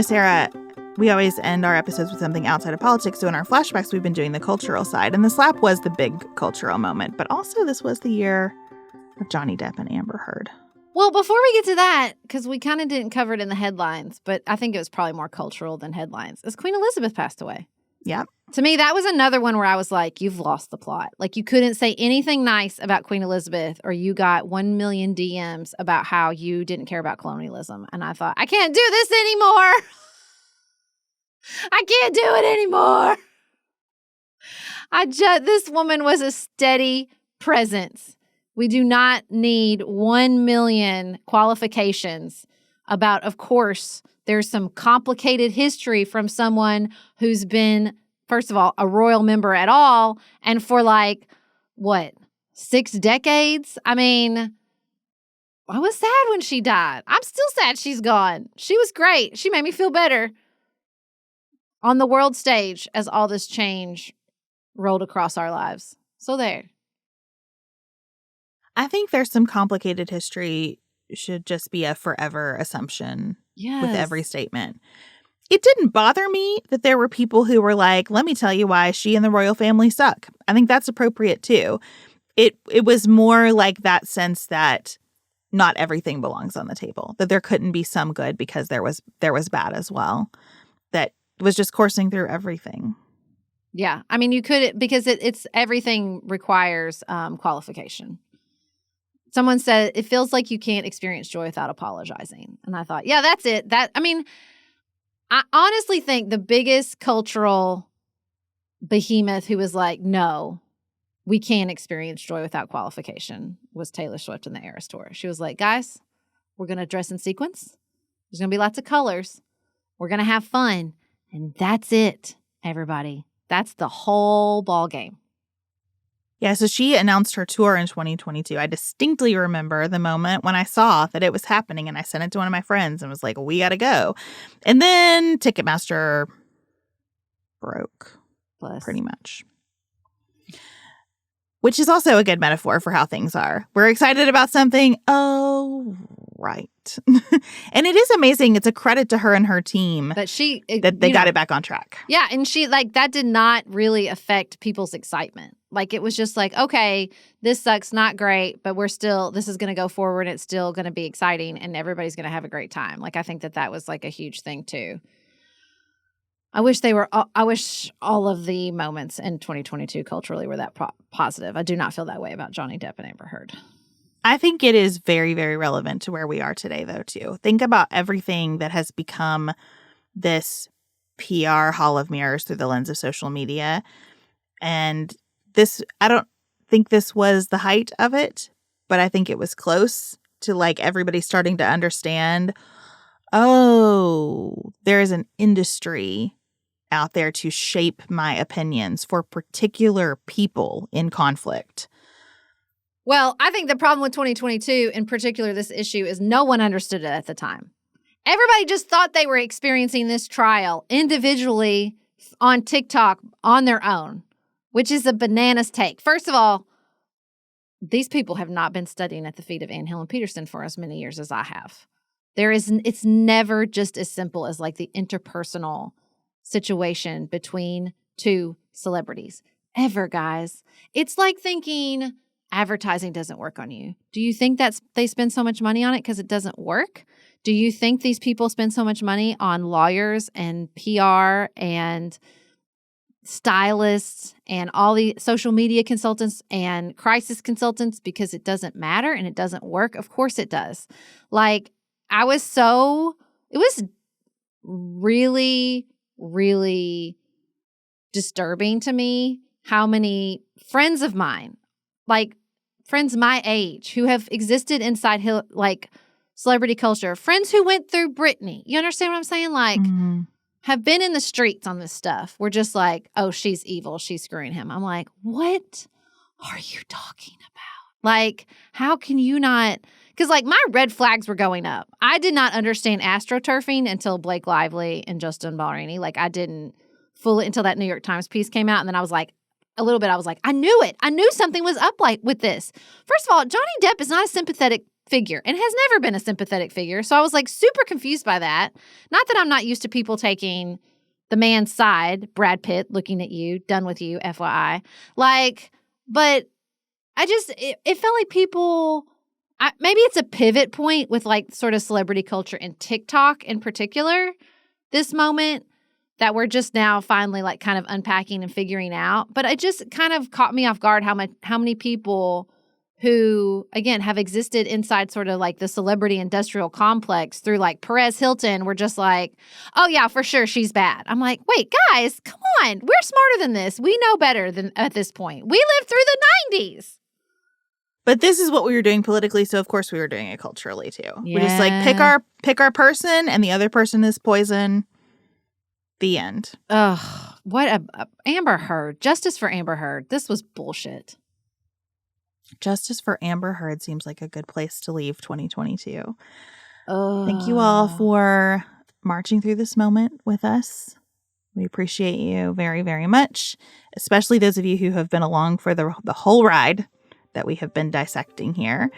Sarah, we always end our episodes with something outside of politics. So in our flashbacks, we've been doing the cultural side. And the slap was the big cultural moment. But also this was the year of Johnny Depp and Amber Heard. Well, before we get to that, because we kind of didn't cover it in the headlines, but I think it was probably more cultural than headlines, is Queen Elizabeth passed away. Yep. To me, that was another one where I was like, you've lost the plot. Like, you couldn't say anything nice about Queen Elizabeth, or you got 1 million DMs about how you didn't care about colonialism. And I thought, I can't do this anymore. I can't do it anymore. This woman was a steady presence. We do not need 1 million qualifications about, of course, there's some complicated history from someone who's been, first of all, a royal member at all, and for 6 decades? I mean, I was sad when she died. I'm still sad she's gone. She was great. She made me feel better on the world stage as all this change rolled across our lives. So there. I think there's some complicated history should just be a forever assumption with every statement. It didn't bother me that there were people who were like, let me tell you why she and the royal family suck. I think that's appropriate too. It was more like that sense that not everything belongs on the table, that there couldn't be some good because there was bad as well, that was just coursing through everything. Yeah. I mean, you could, because it's everything requires qualification. Someone said, it feels like you can't experience joy without apologizing. And I thought, yeah, that's it. I honestly think the biggest cultural behemoth who was like, no, we can't experience joy without qualification was Taylor Swift in the Eras Tour. She was like, guys, we're going to dress in sequins. There's going to be lots of colors. We're going to have fun. And that's it, everybody. That's the whole ball game. Yeah, so she announced her tour in 2022. I distinctly remember the moment when I saw that it was happening, and I sent it to one of my friends and was like, we got to go. And then Ticketmaster broke, pretty much. Which is also a good metaphor for how things are. We're excited about something. Oh, right. And it is amazing. It's a credit to her and her team that they got it back on track. Yeah, and she, that did not really affect people's excitement. It was just like, okay, this sucks, not great, but this is going to go forward. It's still going to be exciting, and everybody's going to have a great time. I think that was a huge thing too. I wish all of the moments in 2022 culturally were that positive. I do not feel that way about Johnny Depp and Amber Heard. I think it is very, very relevant to where we are today, though, too. Think about everything that has become this PR hall of mirrors through the lens of social media. And I don't think this was the height of it, but I think it was close to everybody starting to understand, oh, there is an industry out there to shape my opinions for particular people in conflict. Well, I think the problem with 2022, in particular this issue, is no one understood it at the time. Everybody just thought they were experiencing this trial individually on TikTok on their own, which is a bananas take. First of all, these people have not been studying at the feet of Anne Helen Peterson for as many years as I have. It's never just as simple as the interpersonal situation between two celebrities. Ever, guys. It's like thinking advertising doesn't work on you. Do you think they spend so much money on it because it doesn't work? Do you think these people spend so much money on lawyers and PR and stylists and all the social media consultants and crisis consultants because it doesn't matter and it doesn't work? Of course it does. It was really, really disturbing to me how many friends of mine, friends my age who have existed inside celebrity culture, friends who went through Britney, you understand what I'm saying? Have been in the streets on this stuff. We're just oh, she's evil. She's screwing him. I'm like, what are you talking about? How can you not? Because my red flags were going up. I did not understand astroturfing until Blake Lively and Justin Ballerini. I didn't fully until that New York Times piece came out. And then I was I knew it. I knew something was up with this. First of all, Johnny Depp is not a sympathetic figure and has never been a sympathetic figure. So I was like super confused by that. Not that I'm not used to people taking the man's side, Brad Pitt looking at you, done with you, FYI. Like, but I just, it felt like people, maybe it's a pivot point with like sort of celebrity culture and TikTok in particular, this moment that we're just now finally like kind of unpacking and figuring out. But it just kind of caught me off guard how many people who, again, have existed inside sort of like the celebrity industrial complex through like Perez Hilton were just like, oh yeah, for sure, she's bad. I'm like, wait, guys, come on. We're smarter than this. We know better than at this point. We lived through the 90s. But this is what we were doing politically, so of course we were doing it culturally too. Yeah. We just like pick our person and the other person is poison. The end. Ugh, what a Amber Heard. Justice for Amber Heard. This was bullshit. Justice for Amber Heard seems like a good place to leave 2022. Thank you all for marching through this moment with us. We appreciate you very, very much, especially those of you who have been along for the whole ride that we have been dissecting here.